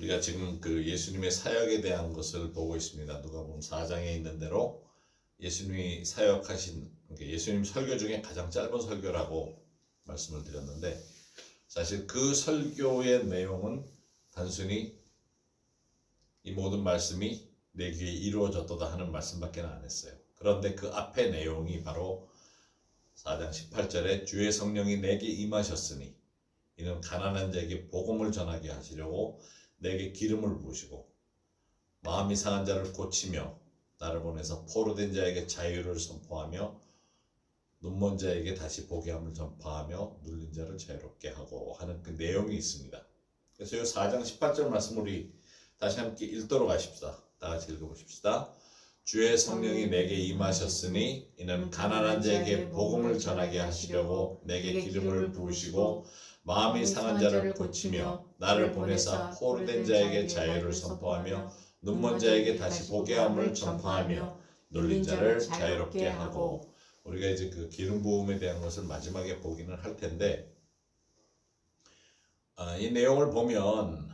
우리가 지금 그 예수님의 사역에 대한 것을 보고 있습니다. 누가복음 4장에 있는 대로 예수님이 사역하신, 예수님 설교 중에 가장 짧은 설교라고 말씀을 드렸는데, 사실 그 설교의 내용은 단순히 이 모든 말씀이 내 귀에 이루어졌도다 하는 말씀밖에 안 했어요. 그런데 그 앞에 내용이 바로 4장 18절에 주의 성령이 내게 임하셨으니 이는 가난한 자에게 복음을 전하게 하시려고 내게 기름을 부으시고 마음이 상한 자를 고치며 나를 보내서 포로된 자에게 자유를 선포하며 눈먼 자에게 다시 보게 함을 전파하며 눌린 자를 자유롭게 하고 하는 그 내용이 있습니다. 그래서 이 4장 18절 말씀 우리 다시 함께 읽도록 하십시다. 다 같이 읽어보십시다. 주의 성령이 내게 임하셨으니 이는 가난한 자에게 복음을 전하게 하시려고 내게 기름을 부으시고 마음이 상한 자를 고치며 나를 보내사 포로된 자에게 자유를 선포하며 눈먼 자에게 다시 보게 함을 전파하며 눌린 자를 자유롭게 하고. 우리가 이제 그 기름 부음에 대한 것을 마지막에 보기는 할 텐데, 이 내용을 보면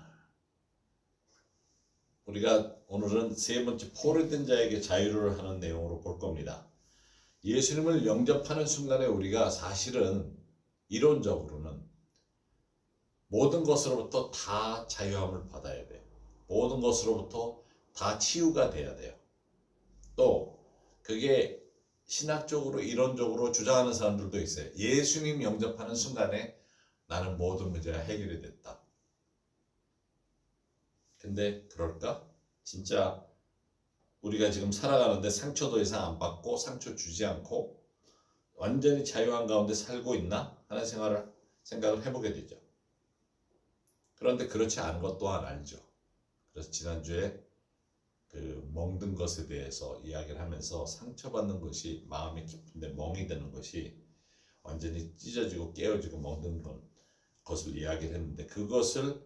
우리가 오늘은 세 번째 포로된 자에게 자유를 하는 내용으로 볼 겁니다. 예수님을 영접하는 순간에 우리가 사실은 이론적으로는 모든 것으로부터 다 자유함을 받아야 돼요. 모든 것으로부터 다 치유가 돼야 돼요. 또 그게 신학적으로 이론적으로 주장하는 사람들도 있어요. 예수님 영접하는 순간에 나는 모든 문제가 해결이 됐다. 근데 그럴까? 진짜 우리가 지금 살아가는데 상처도 이상 안 받고 상처 주지 않고 완전히 자유한 가운데 살고 있나 하는 생각을 해보게 되죠. 그런데 그렇지 않은 것 또한 알죠. 그래서 지난주에 그 멍든 것에 대해서 이야기를 하면서 상처받는 것이 마음이 깊은데 멍이 드는 것이 완전히 찢어지고 깨어지고 멍든 것을 이야기를 했는데, 그것을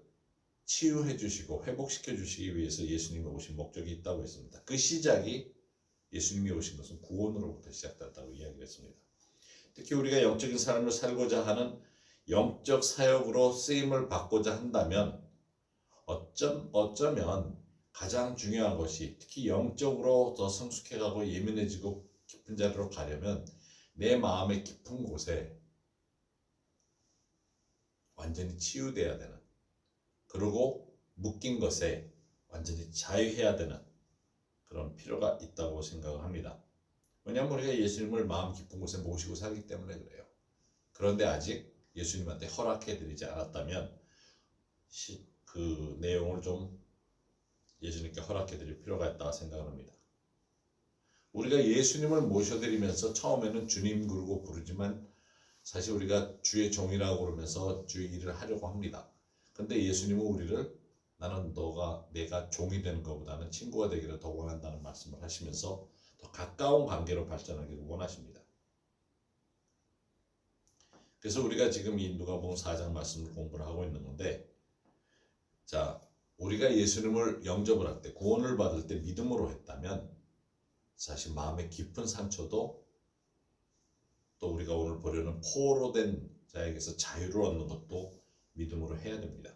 치유해 주시고 회복시켜 주시기 위해서 예수님이 오신 목적이 있다고 했습니다. 그 시작이 예수님이 오신 것은 구원으로부터 시작됐다고 이야기를 했습니다. 특히 우리가 영적인 삶을 살고자 하는 영적 사역으로 쓰임을 받고자 한다면 어쩌면 가장 중요한 것이, 특히 영적으로 더 성숙해가고 예민해지고 깊은 자리로 가려면 내 마음의 깊은 곳에 완전히 치유돼야 되는, 그리고 묶인 것에 완전히 자유해야 되는 그런 필요가 있다고 생각을 합니다. 왜냐하면 우리가 예수님을 마음 깊은 곳에 모시고 살기 때문에 그래요. 그런데 아직 예수님한테 허락해드리지 않았다면 그 내용을 좀 예수님께 허락해드릴 필요가 있다고 생각을 합니다. 우리가 예수님을 모셔드리면서 처음에는 주님 그러고 부르지만 사실 우리가 주의 종이라고 그러면서 주의 일을 하려고 합니다. 근데 예수님은 우리를 나는 내가 종이 되는 것보다는 친구가 되기를 더 원한다는 말씀을 하시면서 더 가까운 관계로 발전하기를 원하십니다. 그래서 우리가 지금 이 누가복음 4장 말씀을 공부를 하고 있는 건데, 자, 우리가 예수님을 영접을 할 때, 구원을 받을 때 믿음으로 했다면 사실 마음의 깊은 상처도, 또 우리가 오늘 보려는 포로된 자에게서 자유를 얻는 것도 믿음으로 해야 됩니다.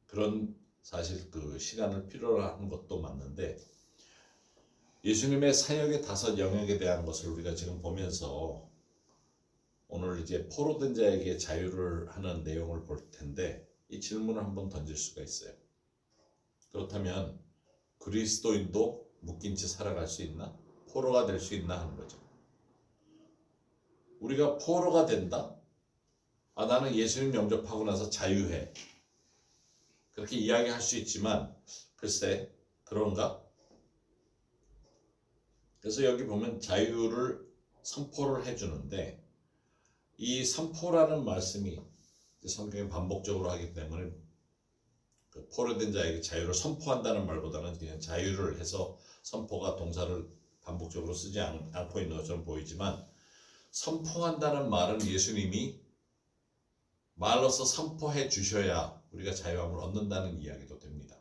그런 사실 그 시간을 필요로 하는 것도 맞는데, 예수님의 사역의 5 영역에 대한 것을 우리가 지금 보면서 오늘 이제 포로된 자에게 자유를 하는 내용을 볼 텐데, 이 질문을 한번 던질 수가 있어요. 그렇다면 그리스도인도 묶인 채 살아갈 수 있나? 포로가 될 수 있나 하는 거죠. 우리가 포로가 된다? 나는 예수님 영접하고 나서 자유해. 그렇게 이야기할 수 있지만 글쎄 그런가? 그래서 여기 보면 자유를 선포를 해주는데, 이 선포라는 말씀이 성경에 반복적으로 하기 때문에 그 포로된 자에게 자유를 선포한다는 말보다는 그냥 자유를 해서 선포가 동사를 반복적으로 쓰지 않고 있는 것처럼 보이지만, 선포한다는 말은 예수님이 말로서 선포해 주셔야 우리가 자유함을 얻는다는 이야기도 됩니다.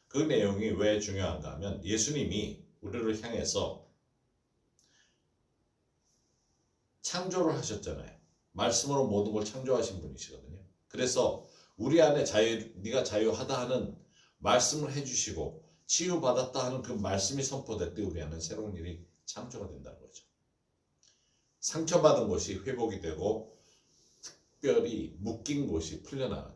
그 내용이 왜 중요한가 하면, 예수님이 우리를 향해서 창조를 하셨잖아요. 말씀으로 모든 걸 창조하신 분이시거든요. 그래서 우리 안에 네가 자유하다 하는 말씀을 해주시고 치유받았다 하는 그 말씀이 선포될 때 우리 안에 새로운 일이 창조가 된다는 거죠. 상처받은 곳이 회복이 되고 특별히 묶인 곳이 풀려나는,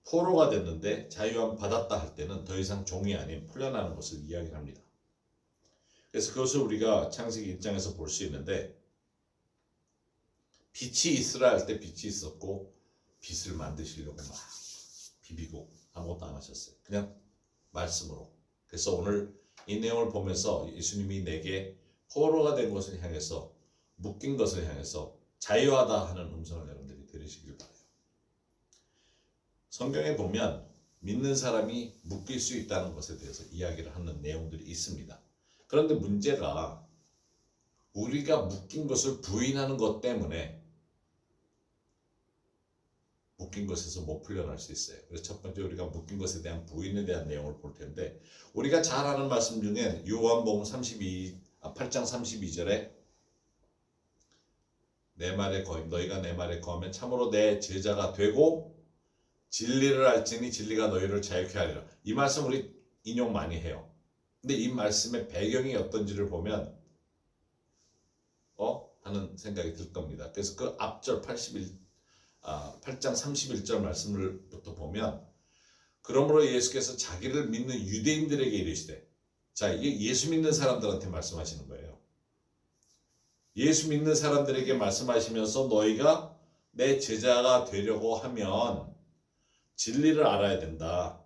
포로가 됐는데 자유함 받았다 할 때는 더 이상 종이 아닌 풀려나는 것을 이야기합니다. 그래서 그것을 우리가 창세기 1장에서 볼 수 있는데, 빛이 있으라 할 때 빛이 있었고 빛을 만드시려고 막 비비고 아무것도 안 하셨어요. 그냥 말씀으로. 그래서 오늘 이 내용을 보면서 예수님이 내게 포로가 된 것을 향해서, 묶인 것을 향해서 자유하다 하는 음성을 여러분들이 들으시길 바라요. 성경에 보면 믿는 사람이 묶일 수 있다는 것에 대해서 이야기를 하는 내용들이 있습니다. 그런데 문제가 우리가 묶인 것을 부인하는 것 때문에 묶인 것에서 못 풀려날 수 있어요. 그래서 첫 번째 우리가 묶인 것에 대한 부인에 대한 내용을 볼 텐데, 우리가 잘 아는 말씀 중에 요한복음 8장 32절에 내 말에 거임, 너희가 내 말에 거하면 참으로 내 제자가 되고 진리를 알지니 진리가 너희를 자유케 하리라. 이 말씀 우리 인용 많이 해요. 근데 이 말씀의 배경이 어떤지를 보면 하는 생각이 들 겁니다. 그래서 그 앞절 8장 31절 말씀을부터 보면, 그러므로 예수께서 자기를 믿는 유대인들에게 이르시되, 자, 이게 예수 믿는 사람들한테 말씀하시는 거예요. 예수 믿는 사람들에게 말씀하시면서 너희가 내 제자가 되려고 하면 진리를 알아야 된다.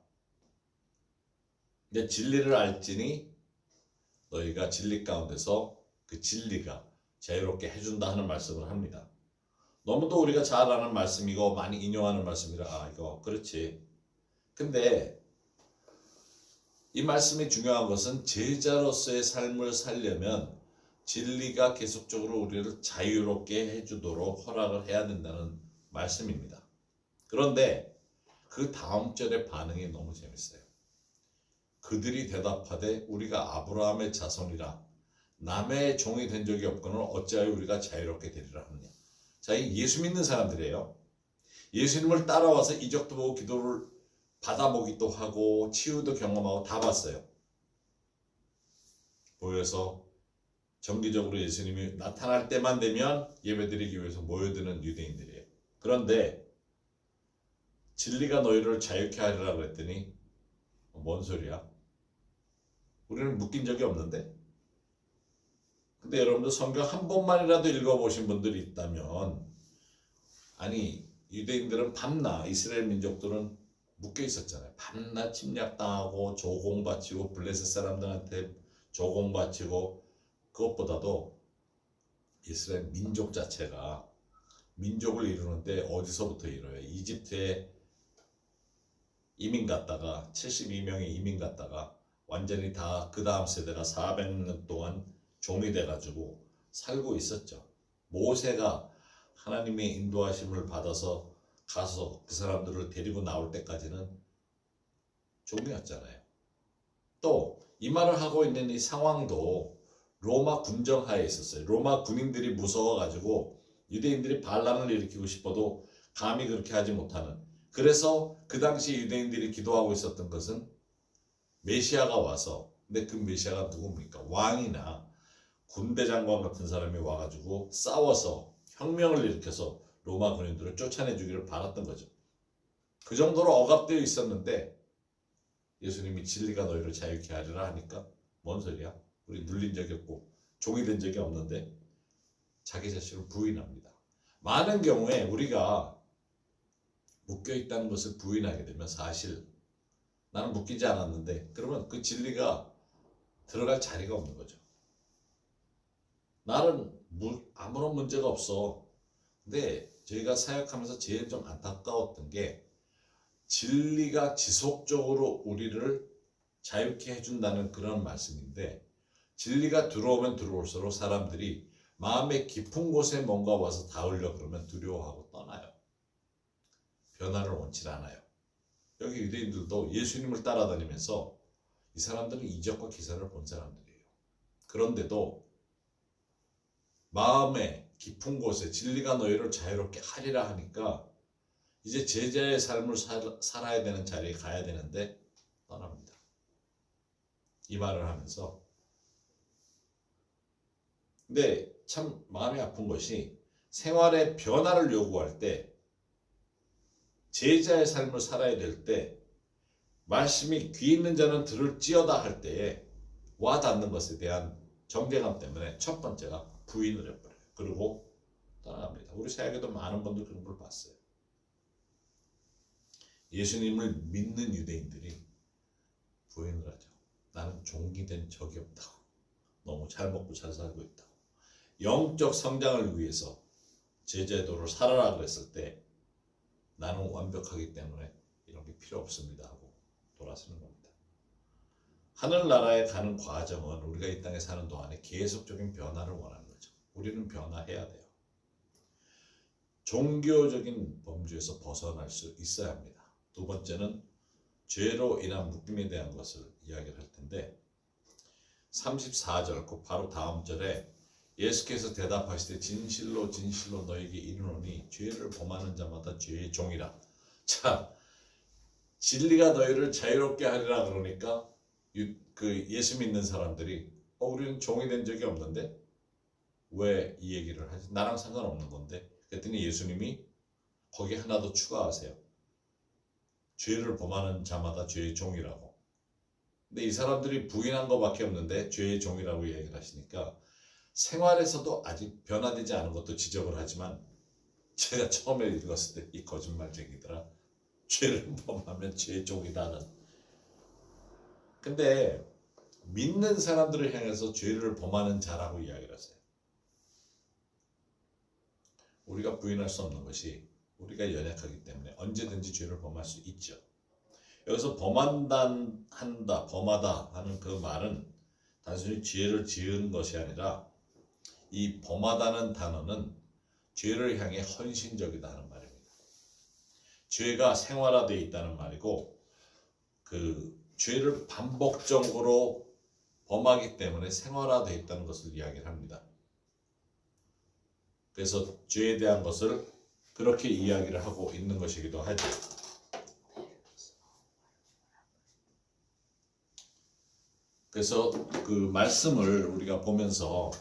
근데 진리를 알지니 너희가 진리 가운데서 그 진리가 자유롭게 해준다 하는 말씀을 합니다. 너무도 우리가 잘 아는 말씀이고 많이 인용하는 말씀이라 이거 그렇지. 근데 이 말씀이 중요한 것은 제자로서의 삶을 살려면 진리가 계속적으로 우리를 자유롭게 해주도록 허락을 해야 된다는 말씀입니다. 그런데 그 다음 절의 반응이 너무 재밌어요. 그들이 대답하되 우리가 아브라함의 자손이라 남의 종이 된 적이 없거늘 어찌하여 우리가 자유롭게 되리라 하느냐. 자, 이 예수 믿는 사람들이에요. 예수님을 따라와서 이적도 보고 기도를 받아보기도 하고 치유도 경험하고 다 봤어요. 보여서 정기적으로 예수님이 나타날 때만 되면 예배드리기 위해서 모여드는 유대인들이에요. 그런데 진리가 너희를 자유케 하리라 그랬더니 뭔 소리야? 우리는 묶인 적이 없는데? 근데 여러분들 성경 한 번만이라도 읽어보신 분들이 있다면, 아니 유대인들은 밤낮, 이스라엘 민족들은 묶여 있었잖아요. 밤낮 침략당하고 조공바치고 블레셋 사람들한테 조공바치고, 그것보다도 이스라엘 민족 자체가 민족을 이루는데 어디서부터 이뤄요? 이집트에 이민 갔다가 72명이 이민 갔다가 완전히 다 그 다음 세대가 400년 동안 종이 돼가지고 살고 있었죠. 모세가 하나님의 인도하심을 받아서 가서 그 사람들을 데리고 나올 때까지는 종이었잖아요. 또 이 말을 하고 있는 이 상황도 로마 군정하에 있었어요. 로마 군인들이 무서워가지고 유대인들이 반란을 일으키고 싶어도 감히 그렇게 하지 못하는, 그래서 그 당시 유대인들이 기도하고 있었던 것은 메시아가 와서, 근데 그 메시아가 누굽니까? 왕이나 군대 장관 같은 사람이 와가지고 싸워서 혁명을 일으켜서 로마 군인들을 쫓아내주기를 바랐던 거죠. 그 정도로 억압되어 있었는데 예수님이 진리가 너희를 자유케 하리라 하니까 뭔 소리야? 우리 눌린 적이 없고 종이 된 적이 없는데 자기 자신을 부인합니다. 많은 경우에 우리가 묶여있다는 것을 부인하게 되면 사실 나는 묶이지 않았는데, 그러면 그 진리가 들어갈 자리가 없는 거죠. 나는 아무런 문제가 없어. 근데 저희가 사역하면서 제일 좀 안타까웠던 게, 진리가 지속적으로 우리를 자유케 해준다는 그런 말씀인데, 진리가 들어오면 들어올수록 사람들이 마음의 깊은 곳에 뭔가 와서 닿으려 그러면 두려워하고 떠나요. 변화를 원치 않아요. 여기 유대인들도 예수님을 따라다니면서 이 사람들은 이적과 기사를 본 사람들이에요. 그런데도 마음의 깊은 곳에 진리가 너희를 자유롭게 하리라 하니까 이제 제자의 삶을 살아야 되는 자리에 가야 되는데 떠납니다. 이 말을 하면서, 근데 참 마음이 아픈 것이 생활의 변화를 요구할 때, 제자의 삶을 살아야 될 때, 말씀이 귀 있는 자는 들을지어다 할 때에 와 닿는 것에 대한 정죄감 때문에 첫 번째가 부인을 해버려요. 그리고 떠나갑니다. 우리 사역에도 많은 분들 그런 걸 봤어요. 예수님을 믿는 유대인들이 부인을 하죠. 나는 종이 된 적이 없다고. 너무 잘 먹고 잘 살고 있다고. 영적 성장을 위해서 제자도를 살아라 그랬을 때 나는 완벽하기 때문에 이런 게 필요 없습니다 하고 돌아서는 겁니다. 하늘나라에 가는 과정은 우리가 이 땅에 사는 동안에 계속적인 변화를 원하는 거죠. 우리는 변화해야 돼요. 종교적인 범주에서 벗어날 수 있어야 합니다. 두 번째는 죄로 인한 묶임에 대한 것을 이야기를 할 텐데, 34절 그 바로 다음 절에 예수께서 대답하시되 진실로 진실로 너에게 이르노니 죄를 범하는 자마다 죄의 종이라. 자, 진리가 너희를 자유롭게 하리라 그러니까 그 예수 믿는 사람들이 우리는 종이 된 적이 없는데 왜 이 얘기를 하지? 나랑 상관없는 건데. 그랬더니 예수님이 거기 하나 더 추가하세요. 죄를 범하는 자마다 죄의 종이라고. 근데 이 사람들이 부인한 것밖에 없는데 죄의 종이라고 얘기를 하시니까 생활에서도 아직 변화되지 않은 것도 지적을 하지만, 제가 처음에 읽었을 때 이 거짓말쟁이더라. 죄를 범하면 죄의 종이다는. 근데 믿는 사람들을 향해서 죄를 범하는 자라고 이야기를 하세요. 우리가 부인할 수 없는 것이 우리가 연약하기 때문에 언제든지 죄를 범할 수 있죠. 여기서 범하다 하는 그 말은 단순히 죄를 지은 것이 아니라, 이 범하다는 단어는 죄를 향해 헌신적이다 하는 말입니다. 죄가 생활화되어 있다는 말이고, 그 죄를 반복적으로 범하기 때문에 생활화되어 있다는 것을 이야기를 합니다. 그래서 죄에 대한 것을 그렇게 이야기를 하고 있는 것이기도 하죠. 그래서 그 말씀을 우리가 보면서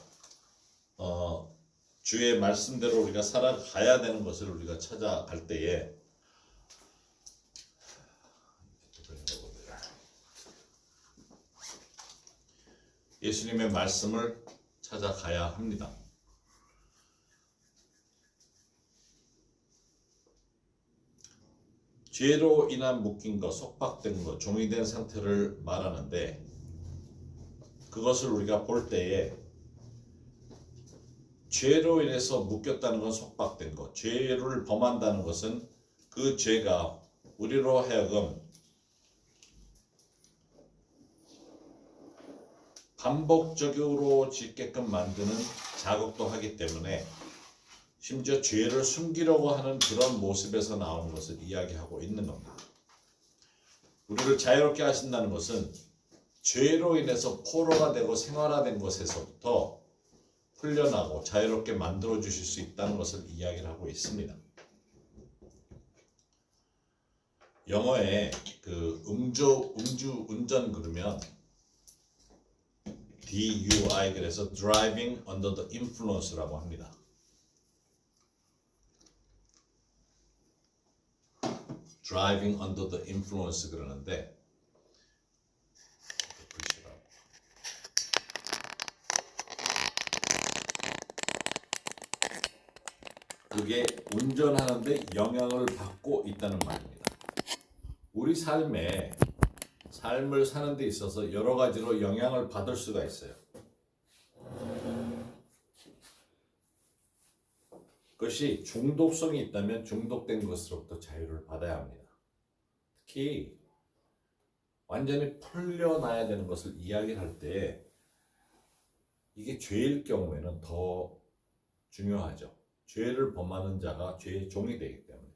주의 말씀대로 우리가 살아가야 되는 것을 우리가 찾아갈 때에 예수님의 말씀을 찾아가야 합니다. 죄로 인한 묶인 것, 속박된 것, 종이 된 상태를 말하는데, 그것을 우리가 볼 때에 죄로 인해서 묶였다는 건 속박된 것, 죄를 범한다는 것은 그 죄가 우리로 하여금 반복적으로 짓게끔 만드는 자극도 하기 때문에, 심지어 죄를 숨기려고 하는 그런 모습에서 나오는 것을 이야기하고 있는 겁니다. 우리를 자유롭게 하신다는 것은 죄로 인해서 포로가 되고 생활화된 것에서부터 풀려나고 자유롭게 만들어 주실 수 있다는 것을 이야기를 하고 있습니다. 영어에 그 음주운전 그러면 DUI, 그래서 Driving Under the Influence라고 합니다. Driving Under the Influence 그러는데, 그게 운전하는데 영향을 받고 있다는 말입니다. 우리 삶을 사는 데 있어서 여러 가지로 영향을 받을 수가 있어요. 그것이 중독성이 있다면 중독된 것으로부터 자유를 받아야 합니다. 특히 완전히 풀려나야 되는 것을 이야기할 때 이게 죄일 경우에는 더 중요하죠. 죄를 범하는 자가 죄의 종이 되기 때문에.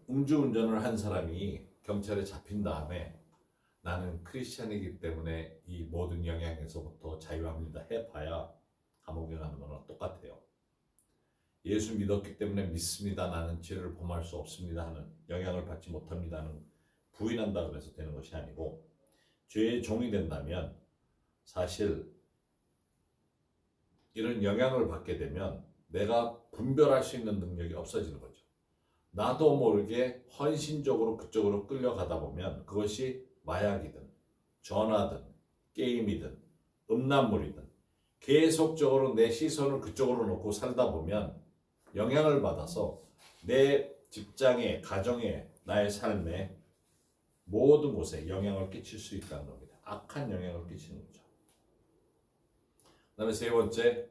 음주운전을 한 사람이 경찰에 잡힌 다음에 나는 크리스찬이기 때문에 이 모든 영향에서부터 자유합니다 해봐야 감옥에 가는 거랑 똑같아요. 예수 믿었기 때문에 믿습니다. 나는 죄를 범할 수 없습니다 하는, 영향을 받지 못합니다 하는, 부인한다 그래서 되는 것이 아니고, 죄의 종이 된다면 사실 이런 영향을 받게 되면 내가 분별할 수 있는 능력이 없어지는 거죠. 나도 모르게 헌신적으로 그쪽으로 끌려가다 보면 그것이 마약이든 전화든 게임이든 음란물이든 계속적으로 내 시선을 그쪽으로 놓고 살다 보면 영향을 받아서 내 직장에, 가정에, 나의 삶에 모든 곳에 영향을 끼칠 수 있다는 겁니다. 악한 영향을 끼치는 거죠. 그 다음에 세 번째,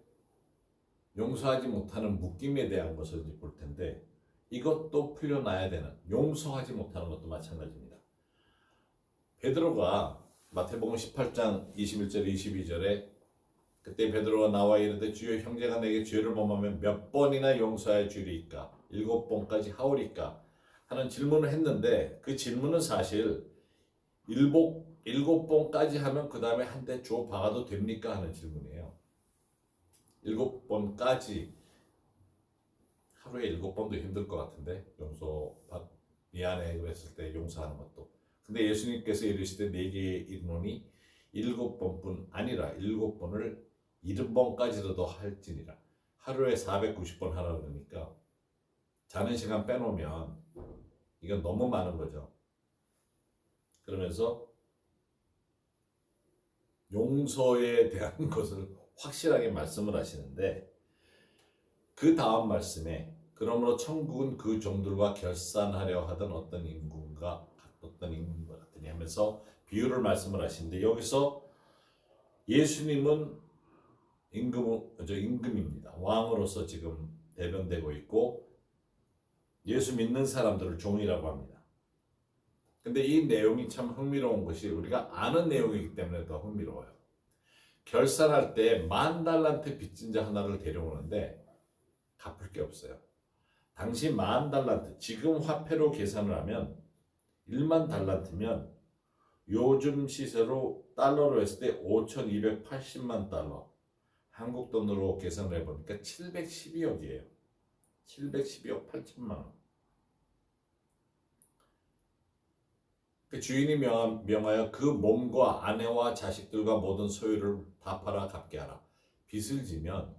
용서하지 못하는 묶임에 대한 것을 이제 볼 텐데, 이것도 풀려나야 되는, 용서하지 못하는 것도 마찬가지입니다. 베드로가 마태복음 18장 21절 22절에 그때 베드로가 나와 이르되 주여 형제가 내게 죄를 범하면 몇 번이나 용서할 줄이까 7번까지 하오리까 하는 질문을 했는데, 그 질문은 사실 7번까지 하면 그 다음에 한 대 줘 박아도 됩니까 하는 질문이에요. 7번까지, 하루에 7번도 힘들 것 같은데, 미안해 그랬을 때 용서하는 것도. 근데 예수님께서 이르시되 내게 이르노니 7번뿐 아니라 7번을 70번까지라도 할지니라. 하루에 490번 하라 그러니까 자는 시간 빼놓으면 이건 너무 많은 거죠. 그러면서 용서에 대한 것을 확실하게 말씀을 하시는데, 그 다음 말씀에 그러므로 천국은 그 종들과 결산하려 하던 어떤 임금과 같으니 하면서 비유를 말씀을 하시는데, 여기서 예수님은 임금입니다. 왕으로서 지금 대변되고 있고 예수 믿는 사람들을 종이라고 합니다. 근데 이 내용이 참 흥미로운 것이 우리가 아는 내용이기 때문에 더 흥미로워요. 결산할 때 10,000달란트 빚진 자 하나를 데려오는데 갚을 게 없어요. 당시 10,000달란트, 지금 화폐로 계산을 하면 10,000달란트면 요즘 시세로 달러로 했을 때 5,280만 달러, 한국 돈으로 계산을 해보니까 712억이에요. 712억 8천만 원. 그 주인이 명하여 그 몸과 아내와 자식들과 모든 소유를 다 팔아 갚게 하라. 빚을 지면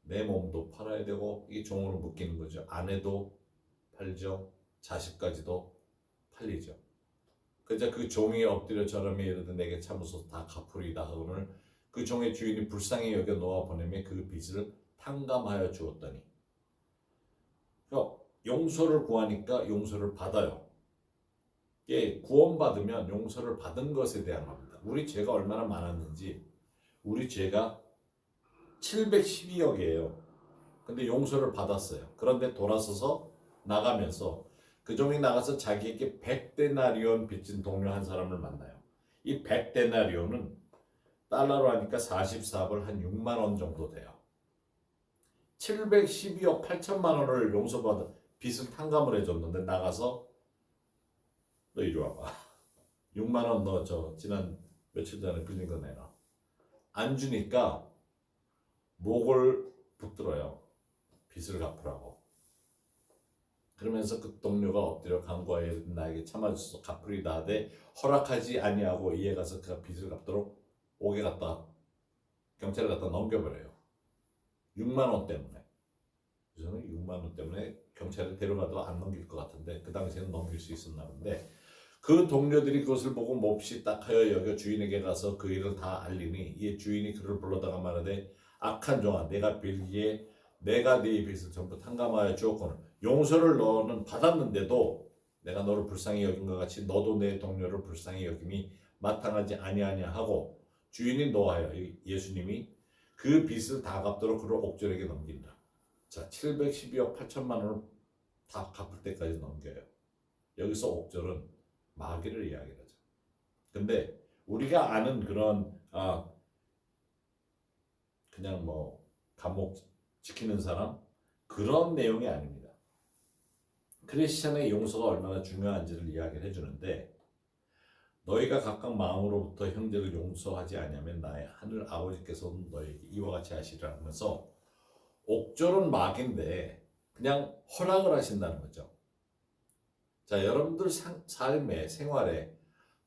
내 몸도 팔아야 되고, 이게 종으로 묶이는 거죠. 아내도 팔죠. 자식까지도 팔리죠. 그러자 그 종이 엎드려 절하며 이르되 내게 참으소서 다 갚으리이다 하고는 그 종의 주인이 불쌍히 여겨 놓아 보내며 그 빚을 탕감하여 주었더니, 용서를 구하니까 용서를 받아요. 구원받으면 용서를 받은 것에 대한 겁니다. 우리 죄가 얼마나 많았는지, 우리 죄가 712억이에요. 근데 용서를 받았어요. 그런데 돌아서서 나가면서 그 종이 나가서 자기에게 100데나리온 빚진 동료 한 사람을 만나요. 이 100데나리온은 달러로 하니까 44불 한 6만 원 정도 돼요. 712억 8천만 원을 용서받아 빚을 탕감을 해줬는데 나가서 너 이리 와봐. 6만 원 너 지난 며칠 전에 빌린 거 내놔. 안 주니까 목을 붙들어요. 빚을 갚으라고. 그러면서 그 동료가 엎드려 간구하여 나에게 참아주소서 갚으리다 하되 허락하지 아니하고 이에 가서 그가 빚을 갚도록 옥에 갖다, 경찰에 갖다 넘겨버려요. 6만 원 때문에. 저는 6만 원 때문에 경찰에 데려가도 안 넘길 것 같은데 그 당시에는 넘길 수 있었나 본데, 그 동료들이 그것을 보고 몹시 딱하여 여겨 주인에게 가서 그 일을 다 알리니 이에 주인이 그를 불러다가 말하되 악한 종아, 내가 빌기에 내가 네 빚을 전부 탕감하여 주었거늘 용서를 너는 받았는데도 내가 너를 불쌍히 여긴 것 같이 너도 내 동료를 불쌍히 여김이 마땅하지 아니하냐 하고, 주인이 노하여, 예수님이 그 빚을 다 갚도록 그를 옥졸에게 넘긴다. 자, 712억 8천만 원을 다 갚을 때까지 넘겨요. 여기서 옥졸은 마귀를 이야기하죠. 근데 우리가 아는 그런 그냥 뭐 감옥 지키는 사람, 그런 내용이 아닙니다. 크리스천의 용서가 얼마나 중요한지를 이야기를 해주는데, 너희가 각각 마음으로부터 형제를 용서하지 아니하면 나의 하늘 아버지께서는 너희에게 이와 같이 하시리라 하면서 옥졸은 막인데 그냥 허락을 하신다는 거죠. 자, 여러분들 삶의 생활에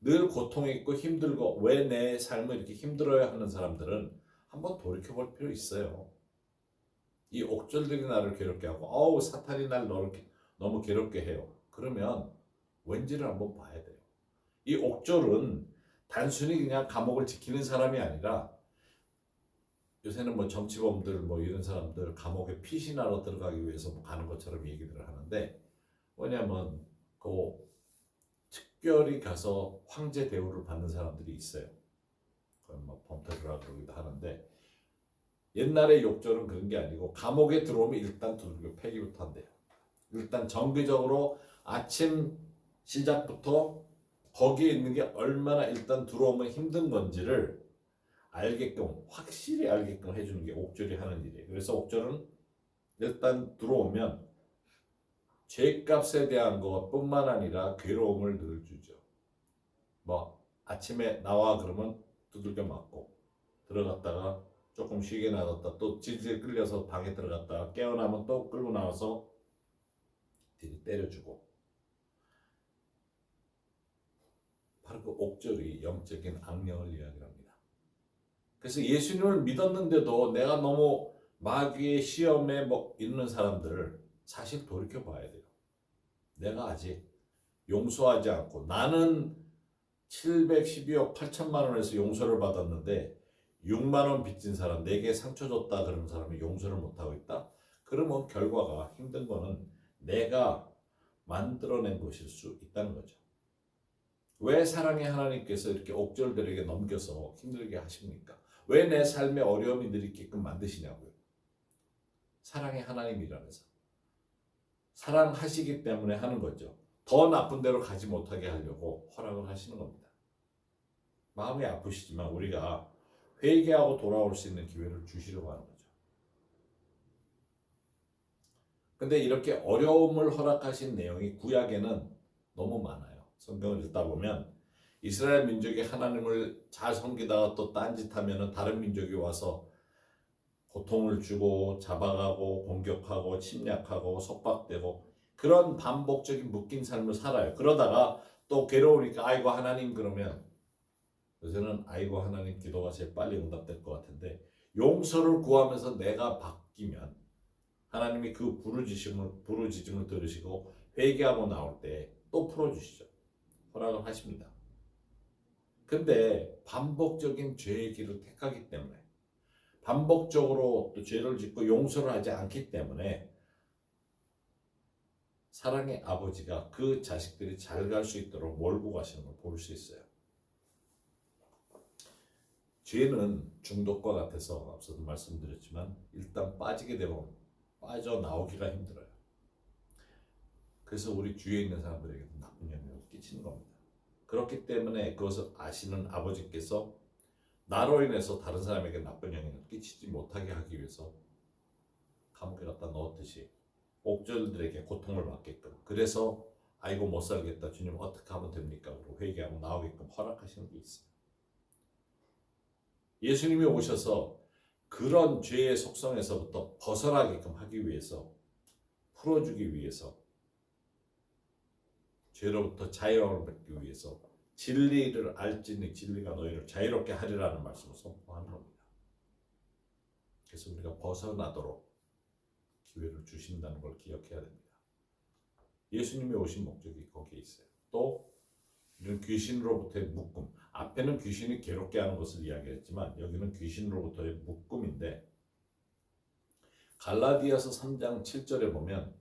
늘 고통이 있고 힘들고 왜 내 삶을 이렇게 힘들어야 하는 사람들은 한번 돌이켜볼 필요 있어요. 이 옥졸들이 나를 괴롭게 하고 어우 사탄이 날 너무 괴롭게 해요. 그러면 왠지를 한번 봐야 돼요. 이 옥졸은 단순히 그냥 감옥을 지키는 사람이 아니라 요새는 뭐 정치범들 뭐 이런 사람들 감옥에 피신하러 들어가기 위해서 뭐 가는 것처럼 얘기들을 하는데 뭐냐면 그 특별히 가서 황제 대우를 받는 사람들이 있어요. 그건 뭐 범죄라 그러기도 하는데 옛날의 욕조는 그런 게 아니고 감옥에 들어오면 일단 두들겨 패기부터 한대요. 일단 정기적으로 아침 시작부터 거기에 있는 게 얼마나 일단 들어오면 힘든 건지를 알게끔 확실히 알게끔 해주는 게 옥졸이 하는 일이에요. 그래서 옥졸은 일단 들어오면 죄값에 대한 것뿐만 아니라 괴로움을 늘 주죠. 뭐 아침에 나와 그러면 두들겨 맞고 들어갔다가 조금 쉬게 놔뒀다 또 질질 끌려서 방에 들어갔다가 깨어나면 또 끌고 나와서 뒤로 때려주고 바로 그 옥졸이 영적인 악령을 이야기합니다. 그래서 예수님을 믿었는데도 내가 너무 마귀의 시험에 뭐 있는 사람들을 사실 돌이켜 봐야 돼요. 내가 아직 용서하지 않고 나는 712억 8천만 원에서 용서를 받았는데 6만 원 빚진 사람, 내게 상처 줬다 그러는 사람이 용서를 못하고 있다? 그러면 결과가 힘든 거는 내가 만들어낸 것일 수 있다는 거죠. 왜 사랑의 하나님께서 이렇게 옥졸들에게 넘겨서 힘들게 하십니까? 왜 내 삶에 어려움이 늘있게끔 만드시냐고요. 사랑의 하나님이라면서. 사랑하시기 때문에 하는 거죠. 더 나쁜 데로 가지 못하게 하려고 허락을 하시는 겁니다. 마음이 아프시지만 우리가 회개하고 돌아올 수 있는 기회를 주시려고 하는 거죠. 근데 이렇게 어려움을 허락하신 내용이 구약에는 너무 많아요. 성경을 읽다 보면 이스라엘 민족이 하나님을 잘 섬기다가 또 딴짓하면 다른 민족이 와서 고통을 주고 잡아가고 공격하고 침략하고 속박되고 그런 반복적인 묶인 삶을 살아요. 그러다가 또 괴로우니까 아이고 하나님 그러면 요새는 아이고 하나님 기도가 제일 빨리 응답될 것 같은데 용서를 구하면서 내가 바뀌면 하나님이 그 부르짖음을 들으시고 회개하고 나올 때 또 풀어주시죠. 허락을 하십니다. 근데 반복적인 죄의 길을 택하기 때문에 반복적으로 또 죄를 짓고 용서를 하지 않기 때문에 사랑의 아버지가 그 자식들이 잘 갈 수 있도록 몰고 가시는 걸 볼 수 있어요. 죄는 중독과 같아서 앞서도 말씀드렸지만 일단 빠지게 되면 빠져나오기가 힘들어요. 그래서 우리 주위에 있는 사람들에게도 나쁜 영향을 끼치는 겁니다. 그렇기 때문에 그것을 아시는 아버지께서 나로 인해서 다른 사람에게 나쁜 영향을 끼치지 못하게 하기 위해서 감옥에 갖다 넣었듯이 옥졸들에게 고통을 받게끔 그래서 아이고 못 살겠다 주님 어떻게 하면 됩니까? 그리고 회개하고 나오게끔 허락하시는 게 있어요. 예수님이 오셔서 그런 죄의 속성에서부터 벗어나게끔 하기 위해서 풀어주기 위해서 죄로부터 자유함을 받기 위해서 진리를 알지니 진리가 너희를 자유롭게 하리라는 말씀을 선포하는 겁니다. 그래서 우리가 벗어나도록 기회를 주신다는 걸 기억해야 됩니다. 예수님이 오신 목적이 거기에 있어요. 또 이런 귀신으로부터의 묶음. 앞에는 귀신이 괴롭게 하는 것을 이야기했지만 여기는 귀신으로부터의 묶음인데 갈라디아서 3장 7절에 보면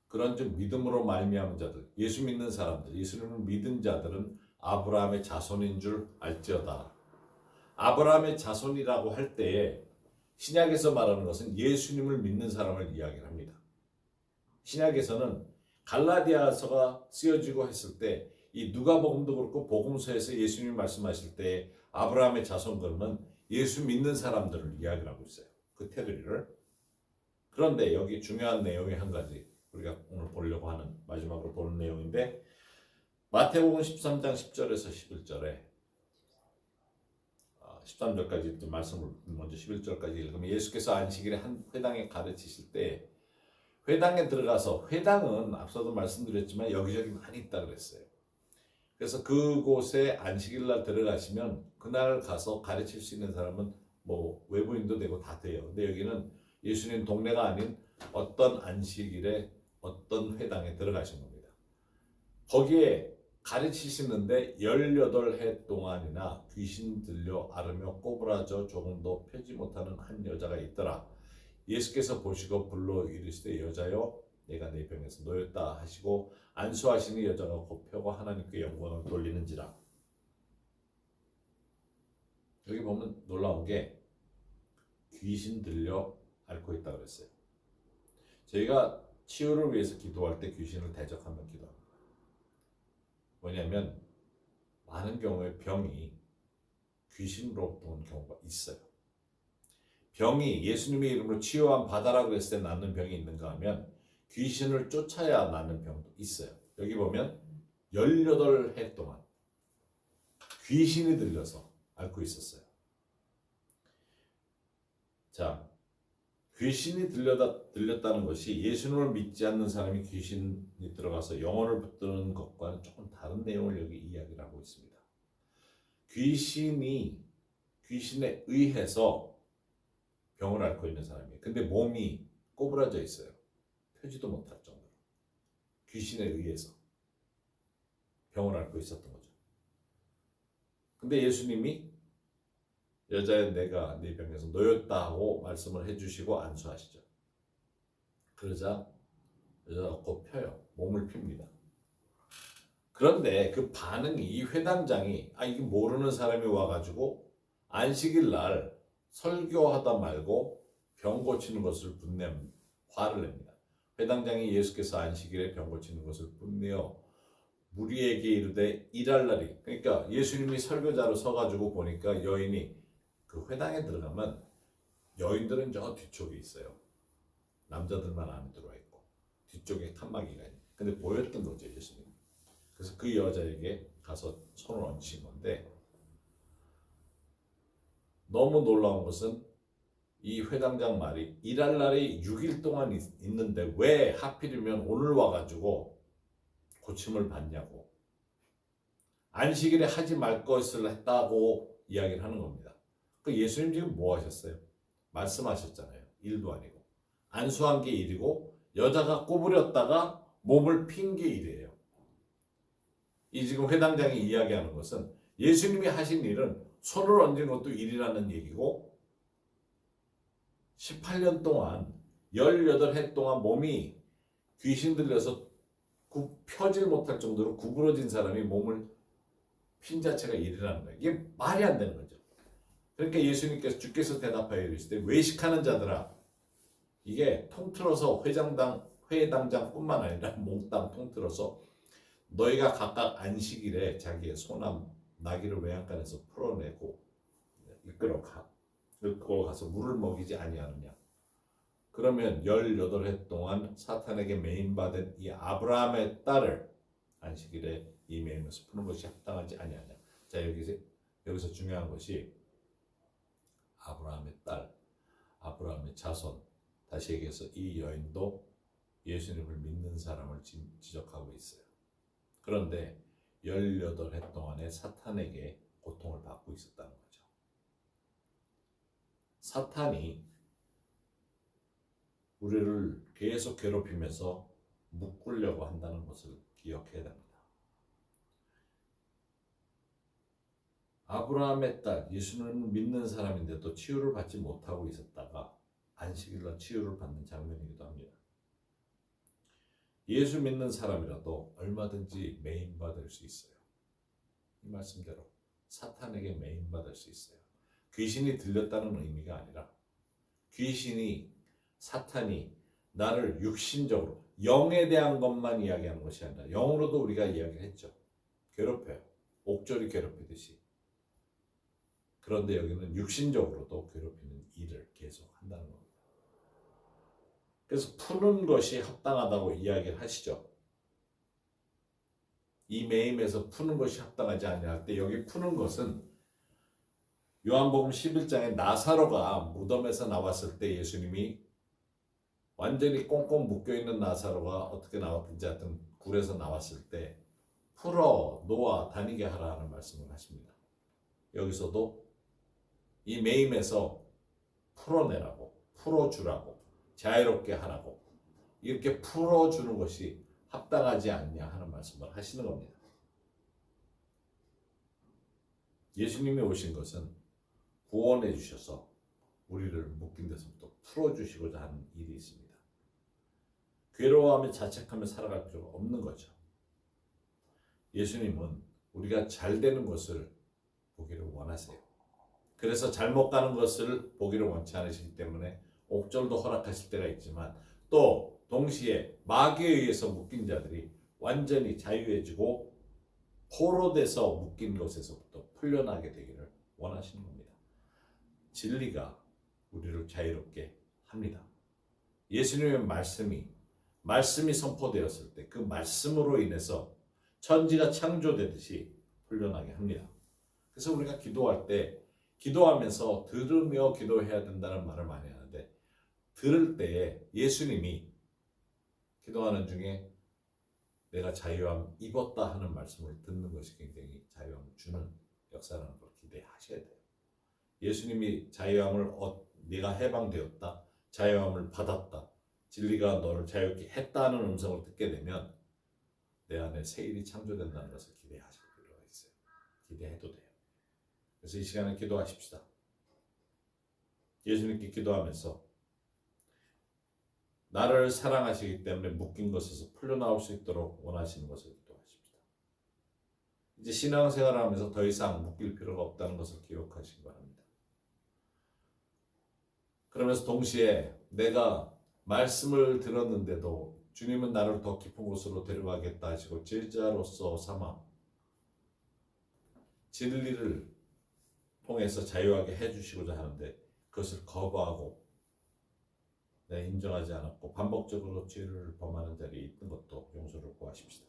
그런즉 믿음으로 말미암은 자들, 예수 믿는 사람들, 예수님을 믿은 자들은 아브라함의 자손인 줄 알지어다. 아브라함의 자손이라고 할 때에 신약에서 말하는 것은 예수님을 믿는 사람을 이야기를 합니다. 신약에서는 갈라디아서가 쓰여지고 했을 때 이 누가복음도 그렇고 복음서에서 예수님이 말씀하실 때 아브라함의 자손 그러면 예수 믿는 사람들을 이야기를 하고 있어요. 그 테두리를. 그런데 여기 중요한 내용이 한 가지 우리가 오늘 보려고 하는 마지막으로 보는 내용인데 마태복음 13장 10절에서 11절에 13절까지 말씀을 먼저 11절까지 읽으면 예수께서 안식일에 한 회당에 가르치실 때 회당에 들어가서, 회당은 앞서도 말씀드렸지만 여기저기 많이 있다 그랬어요. 그래서 그곳에 안식일 날 들어가시면 그날 가서 가르칠 수 있는 사람은 뭐 외부인도 되고 다 돼요. 근데 여기는 예수님 동네가 아닌 어떤 안식일에 어떤 회당에 들어가신 겁니다. 거기에 가르치시는데 18해 동안이나 귀신 들려 앓으며 꼬부라져 조금도 펴지 못하는 한 여자가 있더라. 예수께서 보시고 불러 이르시되 여자여 내가 네 병에서 놓였다 하시고 안수하시니 여자가 곧 펴고 하나님께 영광을 돌리는지라. 여기 보면 놀라운 게 귀신 들려 앓고 있다 그랬어요. 저희가 치유를 위해서 기도할 때 귀신을 대적하며 기도합니다. 뭐냐면 많은 경우에 병이 귀신으로부터 온 경우가 있어요. 병이 예수님의 이름으로 치유함 받아라 그랬을 때 낫는 병이 있는가 하면 귀신을 쫓아야 낫는 병도 있어요. 여기 보면 18해 동안 귀신이 들려서 앓고 있었어요. 자, 귀신이 들렸다는 것이 예수님을 믿지 않는 사람이 귀신이 들어가서 영혼을 붙드는 것과는 조금 다른 내용을 여기 이야기를 하고 있습니다. 귀신에 의해서 병을 앓고 있는 사람이에요. 근데 몸이 꼬부라져 있어요. 펴지도 못할 정도로. 귀신에 의해서 병을 앓고 있었던 거죠. 근데 예수님이 여자의 내가 네 병에서 놓였다 하고 말씀을 해주시고 안수하시죠. 그러자 여자가 곧 펴요. 몸을 핍니다. 그런데 그 반응이, 이 회당장이 이게 모르는 사람이 와가지고 안식일 날 설교하다 말고 병 고치는 것을 화를 냅니다. 회당장이 예수께서 안식일에 병 고치는 것을 분내어 무리에게 이르되 일할 날이, 그러니까 예수님이 설교자로 서가지고 보니까 여인이, 그 회당에 들어가면 여인들은 저 뒤쪽에 있어요. 남자들만 안에 들어와 있고 뒤쪽에 칸막이가 있는. 근데 보였던 거죠, 예수님. 그래서 그 여자에게 가서 손을 얹으신 건데, 너무 놀라운 것은 이 회당장 말이 일할 날이 6일 동안 있는데 왜 하필이면 오늘 와가지고 고침을 받냐고, 안식일에 하지 말 것을 했다고 이야기를 하는 겁니다. 그 예수님 지금 뭐 하셨어요? 말씀하셨잖아요. 일도 아니고. 안수한 게 일이고 여자가 꼬부렸다가 몸을 핀 게 일이에요. 이 지금 회당장이 이야기하는 것은 예수님이 하신 일은 손을 얹은 것도 일이라는 얘기고, 18년 동안 18해 동안 몸이 귀신 들려서 펴질 못할 정도로 구부러진 사람이 몸을 핀 자체가 일이라는 거예요. 이게 말이 안 되는 거죠. 그러니까 예수님께서, 주께서 대답하여 이르시되 외식하는 자들아, 이게 통틀어서 회당장뿐만 아니라 몽땅 통틀어서 너희가 각각 안식일에 자기의 소나 나귀를 외양간에서 풀어내고 이끌어 가서 물을 먹이지 아니하느냐. 그러면 18해 동안 사탄에게 매인받은 이 아브라함의 딸을 안식일에 이 매임에서 푸는 것이 합당하지 아니하냐. 자, 여기서 중요한 것이 아브라함의 딸, 아브라함의 자손. 다시 얘기해서 이 여인도 예수님을 믿는 사람을 지적하고 있어요. 그런데 18해 동안에 사탄에게 고통을 받고 있었다는 거죠. 사탄이 우리를 계속 괴롭히면서 묶으려고 한다는 것을 기억해야 됩니다. 아브라함의 딸, 예수님을 믿는 사람인데도 치유를 받지 못하고 있었다가 안식일날 치유를 받는 장면이기도 합니다. 예수 믿는 사람이라도 얼마든지 매인받을 수 있어요. 이 말씀대로 사탄에게 매인받을 수 있어요. 귀신이 들렸다는 의미가 아니라 사탄이 나를 육신적으로, 영에 대한 것만 이야기하는 것이 아니라 영으로도 우리가 이야기를 했죠. 괴롭혀요. 옥졸이 괴롭히듯이. 그런데 여기는 육신적으로도 괴롭히는 일을 계속 한다는 겁니다. 그래서 푸는 것이 합당하다고 이야기를 하시죠. 이 매임에서 푸는 것이 합당하지 아니할 때, 여기 푸는 것은 요한복음 11장에 나사로가 무덤에서 나왔을 때 예수님이 완전히 꽁꽁 묶여있는 나사로가 어떻게 나왔든지 하여튼 굴에서 나왔을 때 풀어 놓아 다니게 하라 하는 말씀을 하십니다. 여기서도 이 매임에서 풀어내라고, 풀어주라고, 자유롭게 하라고 이렇게 풀어주는 것이 합당하지 않냐 하는 말씀을 하시는 겁니다. 예수님이 오신 것은 구원해 주셔서 우리를 묶인 데서부터 풀어주시고자 하는 일이 있습니다. 괴로워하며 자책하며 살아갈 필요가 없는 거죠. 예수님은 우리가 잘 되는 것을 보기를 원하세요. 그래서 잘못 가는 것을 보기를 원치 않으시기 때문에 옥절도 허락하실 때가 있지만 또 동시에 마귀에 의해서 묶인 자들이 완전히 자유해지고 포로돼서 묶인 것에서부터 풀려나게 되기를 원하시는 겁니다. 진리가 우리를 자유롭게 합니다. 예수님의 말씀이 선포되었을 때 그 말씀으로 인해서 천지가 창조되듯이 풀려나게 합니다. 그래서 우리가 기도할 때 기도하면서 들으며 기도해야 된다는 말을 많이 하는데 들을 때에 예수님이 기도하는 중에 내가 자유함 입었다 하는 말씀을 듣는 것이 굉장히 자유함을 주는 역사라는 걸 기대하셔야 돼요. 예수님이 자유함을 네가 해방되었다, 자유함을 받았다, 진리가 너를 자유롭게 했다는 음성을 듣게 되면 내 안에 새 일이 창조된다는 것을 기대하실 필요가 있어요. 기대해도 돼요. 그래서 이 시간에 기도하십시다. 예수님께 기도하면서 나를 사랑하시기 때문에 묶인 것에서 풀려나올 수 있도록 원하시는 것을 기도하십시다. 이제 신앙생활을 하면서 더 이상 묶일 필요가 없다는 것을 기억하시기 바랍니다. 그러면서 동시에 내가 말씀을 들었는데도 주님은 나를 더 깊은 곳으로 데려가겠다 하시고 제자로서 삼아 진리를 통해서 자유하게 해주시고자 하는데 그것을 거부하고 내가 인정하지 않았고 반복적으로 죄를 범하는 자리에 있는 것도 용서를 구하십시다.